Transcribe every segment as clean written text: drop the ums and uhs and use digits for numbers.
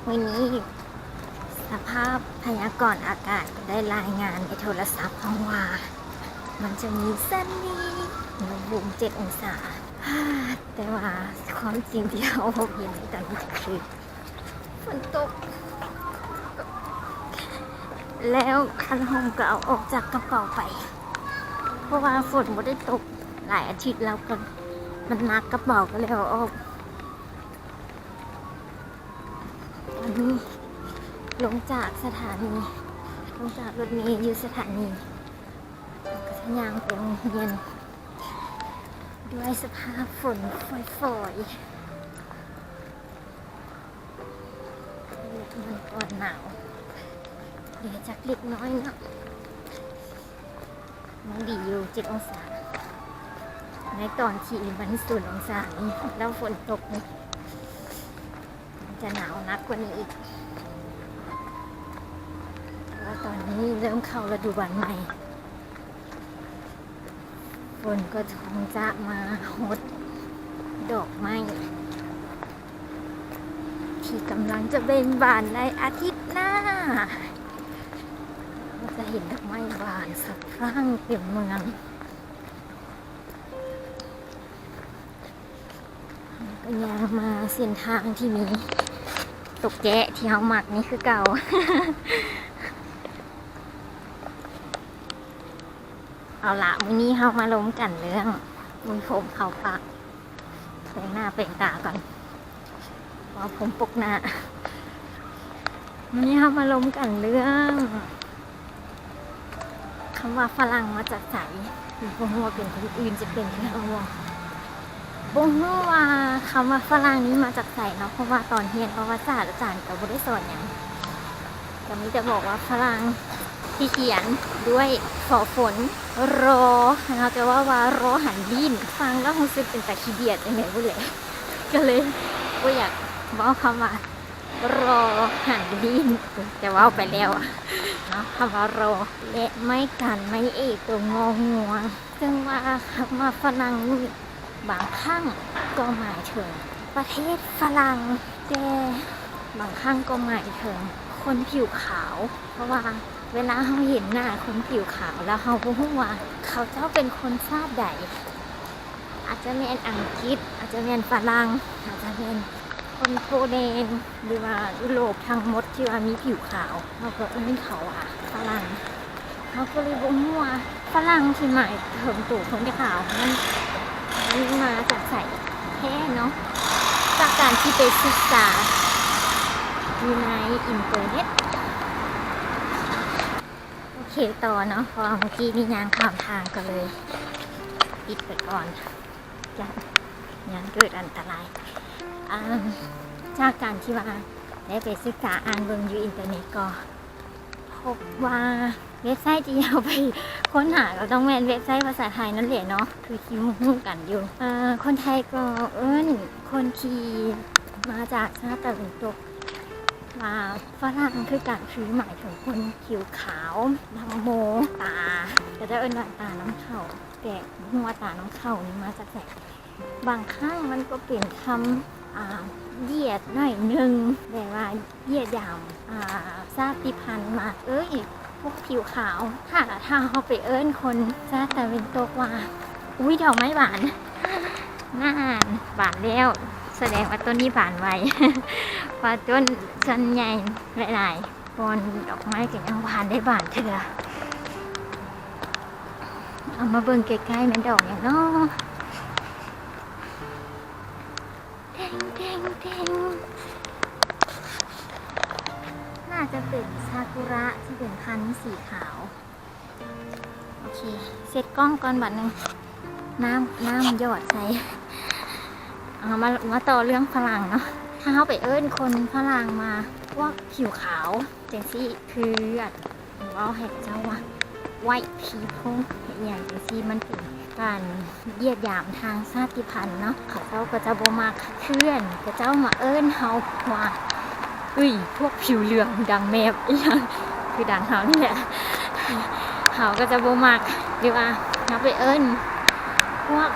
วันนี้สภาพพยากรณ์อากาศได้รายงานในโทรศัพท์ของว่ามันจะมีซันนี่อุณหภูมิ7 องศาแต่ว่าความจริงที่เราพบเห็นในตอนนี้คือฝนตกแล้วคันห่มก็เอาออกจากกระเป๋าไปเพราะว่าฝนไม่ได้ตกหลายอาทิตย์แล้วก็มันนักกระเป๋าก็เลยเอาออกวันนี้ลงจากสถานีลงจากรถเมล์อยู่สถานีก็ทะยานไปโรงเรียนด้วยสภาพฝนฝอยๆมันก่อนหนาวเดี๋ยวจากเล็กน้อยเนาะมันดีอยู่7 องศาในตอนที่มัน0 องศานี้แล้วฝนตกนี่มันจะหนาวนักกว่านี้อีกแล้วตอนนี้เริ่มเข้าฤดูใบไม้ฝนก็คงจะมาหดดอกไม้ที่กำลังจะเบ่งบานในอาทิตย์หน้าเราจะเห็นดอกไม้บานสะพรั่งเต็มเมืองก็ยางมาเส้นทางที่มีตกแกะที่เฮาหมักนี่คือเก่า เอาละมื้อนี้เฮามาล้มกันเรื่องมือผมเข้าปากแต่งหน้าเปล่งตาก่อนว่าผมปกหน้ามื้อนี้เฮามาล้มกันเรื่องคำว่าฝรั่งมาจากไสหรือบ่ฮู้ว่าเป็นคนอื่นจะเป็นที่เฮาบ่ฮู้ว่าคำว่าฝรั่งนี้มาจากไสเนาะเพราะว่าตอนเรียนประวัติศาสตร์อาจารย์ก็บ่ได้สอนหยังก็มีแต่บอกว่าฝรั่งที่เขียนด้วยฝอฝนรอนะคะแต่ว่ารอหันดิ้นฟังแล้วรู้สึกเป็นตะขี้เดียดจังได๋บ่เลยก็เลยบ่อยากเว้าคำว่ารอหันดิ้นแต่ว่าไปแล้วเนาะคำว่ารอและไม่กันไม่เอกตัวงองัวซึ่งว่าคำว่าฝรั่งนี่บางครั้งก็หมายถึงประเทศฝรั่งแต่บางครั้งก็หมายถึงคนผิวขาวเพราะว่าเวลาเราเห็นหน้าคนผิวขาวแล้วเราก็รู้ว่าเขาเจ้าเป็นคนชาติใดอาจจะเป็นอังกฤษอาจจะเป็นฝรั่งอาจจะเป็นคนโปแดงหรือว่ายุโรปทั้งหมดที่ว่ามีผิวขาวเราก็เรียกเขาฝรั่งเขาก็เลยบอกว่าฝรั่งที่หมายถึงตัวคนที่ขาวมันมาจากใส่แท้เนาะจากการที่ไปศึกษาอยู่ในอินเทอร์เน็ตโอเคต่อเนาะเพราะเมื่อกี้มียางข้ามทางก็เลยปิดไปก่อนยังเกิดอันตรายจากการที่ว่าได้ไปศึกษาอ่านเบิ่งอยู่อินเทอร์เน็ตก็พบว่าเว็บไซต์ที่เราไปค้นหาก็ต้องเป็นเว็บไซต์ภาษาไทยนั่นแหละเนาะคือที่มุ่งกันอยู่คนไทยก็คนที่มาจากชาติตะวันตกมาฝรั่งคือการคือหมายถึงคนผิวขาวดำโมตาก็จะว่าตาน้ำเข่าแต่หัวตาน้ำเข่านี่มาจากไหนบางครั้งมันก็เป็นคำเหยียดหน่อยนึงแต่ว่าเหยียดยามชาติพันธุ์มาพวกผิวขาวถ้าเขาไปคนชาติตะวันตกว่าอุ้ยดอกไม้หวานน่าหวานแล้วแสดงว่าต้นนี้บานไวพอต้นชันใหญ่หลายๆบอนดอกไม้ก็ยังบานได้บานเถื่อเอามาเบิ่งใกล้ๆมันดอกอย่างน้อแดงน่าจะเป็นซากุระที่เป็นพันธุ์สีขาวโอเคเสร็จกล้องก่อนบัดนึงน้ำหยอดใส่มาต่อเรื่องฝรั่งเนาะถ้าเขาไปคนฝรั่งมาพวกผิวขาวจังซี่คือว่าให้เจ้าว่าไวท์พีเพิลอย่างจังซี่มันเป็นการเหยียดหยามทางชาติพันธุ์เนาะเขาเจ้าก็จะบ่มาเคลื่อนเขาเจ้ามาเฮาว่าพวกผิวเหลืองดังแมบอย่างคือดังเฮานี่แหละเขาก็จะบ่มักหรือว่าเขาไปพวก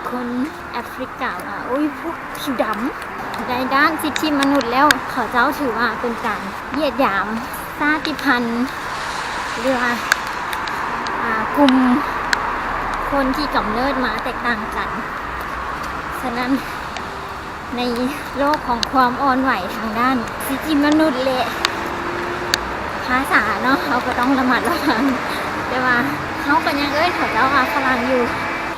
คนแอฟริกาพวกผิวดำ ในด้านสิทธิมนุษย์แล้วเขาเจ้าถือว่าเป็นการเหยียดหยามชาติพันธุ์หรือว่ากลุ่มคนที่กำเนิดมาแตกต่างกัน ฉะนั้นในโลกของความอ่อนไหวทางด้านสิทธิมนุษย์และภาษาเนาะเขาก็ต้องระมัดระวังแต่ว่าเขาก็ยังเขาเจ้าว่าฝรั่งอยู่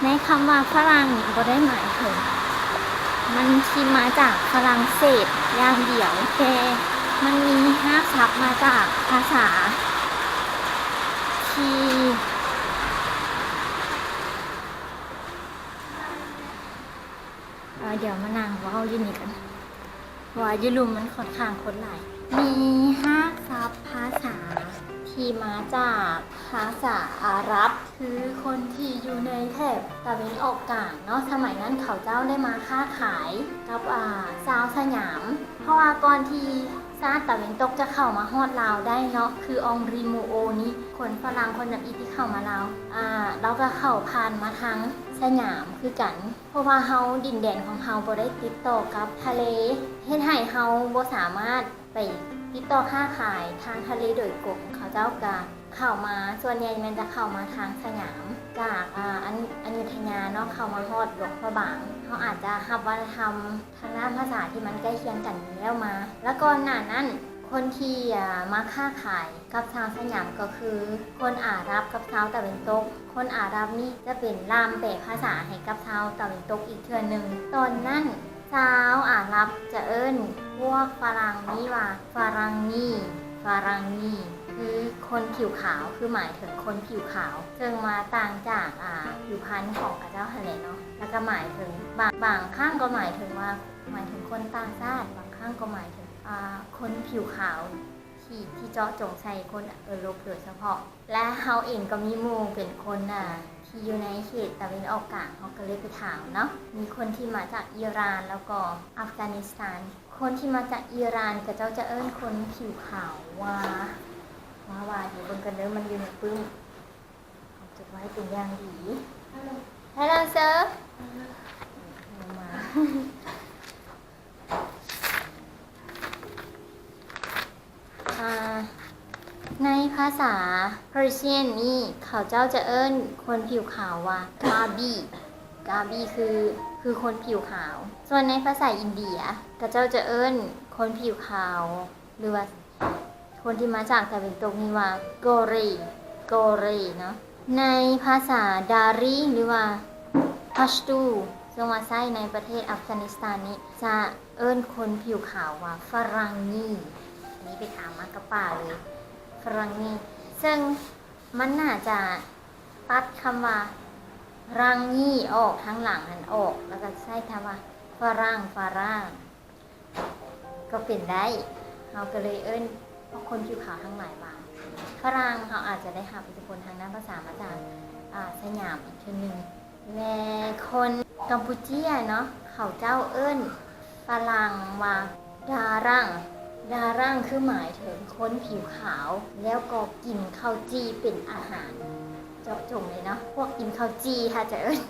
ในคำว่าฝรั่งนี่ก็ได้หมายถึงมันที่มาจากฝรั่งเศสอย่างเดียวแต่มันมีห้าศัพท์มาจากภาษาที่เดี๋ยวมานั่งว้าวยืนนี่กันว่ายูรุมมันค่อนข้างคนหลายมีห้าศัพท์ภาษาที่มาจากภาษาอาหรับคือคนที่อยู่ในแถบตะวันออกกลางเนาะสมัยนั้นเขาเจ้าได้มาค้าขายกับชาวสยาม เพราะว่าก่อนที่ชาติตะวันตกจะเข้ามาฮอดลาวได้เนาะคือองริมูโอนี้คนฝรั่งคนแบบอีที่เข้ามาลาวเราก็เข้าผ่านมาทางสยามคือกันเพราะว่าเฮาดินแดนของเฮาบ่ได้ติดต่อกับทะเลเฮ็ดให้เฮาบ่สามารถไปติดต่อค้าขายทางทะเลโดยตรงเขาเจ้าก็เข้ามาส่วนใหญ่มันจะเข้ามาทางสยามจากอยุธยาเนาะเข้ามาฮอดหลวงพระบางเขาอาจจะรับวัฒนธรรมทางด้านภาษาที่มันใกล้เคียงกันแล้วมาแล้วก่อนหน้านั้นคนที่มาค้าขายกับชาวสยามก็คือคนอาหรับกับชาวตะวันตกคนอาหรับนี่จะเป็นล่ามแปลภาษาให้กับชาวตะวันตกอีกเทื่อนึงตอนนั้นชาวอาหรับจะเอิ้นพวกฝรั่งนี่ว่าฝรั่งนี่คือคนผิวขาวคือหมายถึงคนผิวขาวซึ่งมาต่างจากผิวพรรณของพระเจ้าทะเลเนาะแล้วก็หมายถึงบางข้างก็หมายถึงว่าหมายถึงคนต่างชาติบางข้างก็หมายถึงคนผิวขาวที่เจาะจงใส่คนโลกโดยเฉพาะและเฮาเองก็มีหมู่เป็นคนที่อยู่ในเขตตะวันออกกลางเขาก็เลยไปถามเนาะมีคนที่มาจากอิหร่านแล้วก็อัฟกานิสถานคนที่มาจากอิหร่านก็เจ้าจะเอิ้นคนผิวขาวว่าอยู่บนกันเด้อมันอยู่ในปึ้งเอาจดไว้เป็นอย่างดี Hello sir มาในภาษา Persian นี่เขาเจ้าจะเอิ้นคนผิวขาวว่ากาบีคือคนผิวขาวส่วนในภาษาอินเดียเขาเจ้าจะเอิ้นคนผิวขาวหรือว่าคนที่มาจากตะวันตกนี่ว่าโกเรเนาะในภาษาดารีหรือว่าพัชตูซึ่งมาใช้ในประเทศอัฟกานิสถานนี้จะเอิ้นคนผิวขาวว่าฝรั่งนี่นี่ไปถามมากระป่าเลยฝรั่งนี่ซึ่งมันน่าจะตัดคำว่ารังนี่ออกทั้งหลังหันออกแล้วก็ใช้คำว่าฝรั่งก็เป็นได้เราก็เลยเอิ้นเพราะคนผิวขาวทั้งหลายบางฝรั่งเขาอาจจะได้รับอิทธิพลทางด้านภาษามาจากสยามอีกทีนึงและคนกัมพูชีเนาะเขาเจ้าเอิ้นฝรั่งว่าดารังคือหมายถึงคนผิวขาวแล้วก็กินข้าวจีเป็นอาหารเจาะจงเลยเนาะพวกกินข้าวจีค่ะจะเอิ้น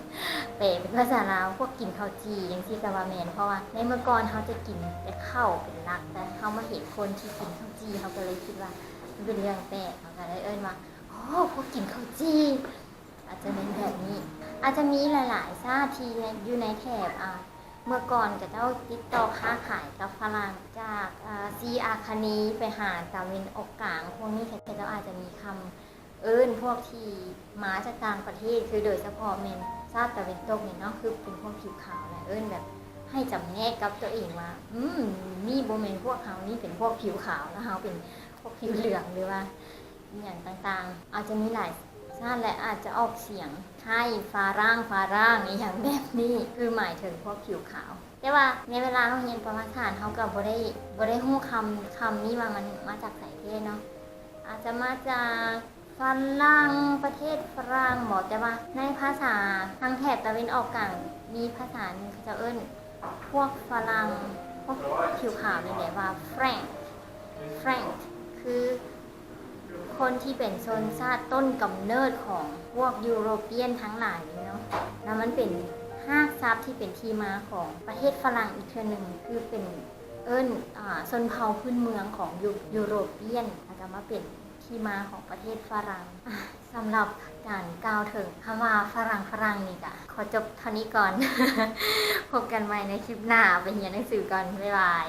เป็นภาษาลาวพวกกินข้าวจีอย่างที่กะว่าแม่นเพราะว่าในเมื่อก่อนเขาจะกินแต่ข้าวเป็นหลักแต่เขามาเห็นคนที่กินข้าวจีเขาก็เลยคิดว่ามันเป็นเรื่องแปลกเขาก็เลยเอิ้นว่าโอ้พวกกินข้าวจีอาจจะเป็นแบบนี้อาจจะมีหลายๆชาติที่อยู่ในแถบเมื่อก่อนกับเจ้าติดต่อค้าขายกับฝรั่งจากซีอาคานีไปหาตะวันออกกลางพวกนี้เจ้าอาจจะมีคำเอิ้นพวกที่มาจากต่างประเทศคือโดยเฉพาะเมนชาติตะวันตกเนี่ยเนาะคือเป็นพวกผิวขาวและเอิ้นแบบให้จำแนกกับตัวเองว่านี่โบเมนพวกเขานี่เป็นพวกผิวขาวแล้วเขาเป็นพวกผิวเหลืองหรือว่าอย่างต่างๆอาจจะมีหลายชาติและอาจจะออกเสียงให้ฟาร่างอย่างแบบนี้คือหมายถึงพวกผิวขาวแต่ว่าในเวลาเราเรียนประวัติศาสตร์เขาก็บ่ได้ฮู้คำนี้ว่ามันมาจากไหนเท่เนาะอาจจะมาจากฝรั่งประเทศฝรั่งบอกแต่ว่าในภาษาทางแถบตะวันออกกลางมีภาษาหนึ่งเขาจะเอิ้นพวกฝรั่งพวกผิวขาวนี่แหละว่าแฟรงค์คือคนที่เป็นชนชาติต้นกำเนิดของพวกยุโรเปียนทั้งหลายเนาะแล้วมันเป็น ภาคศัพท์ที่เป็นที่มาของประเทศฝรั่งอีกเทื่อหนึ่งคือเป็นชนเผ่าพื้นเมืองของยุโรปเปียนแล้วก็มาเป็นที่มาของประเทศฝรั่งสำหรับการกล่าวถึงคำว่าฝรั่งนี่ก็ขอจบเท่านี้ก่อน พบกันใหม่ในคลิปหน้าไปเรียนหนังสือก่อนบ๊ายบาย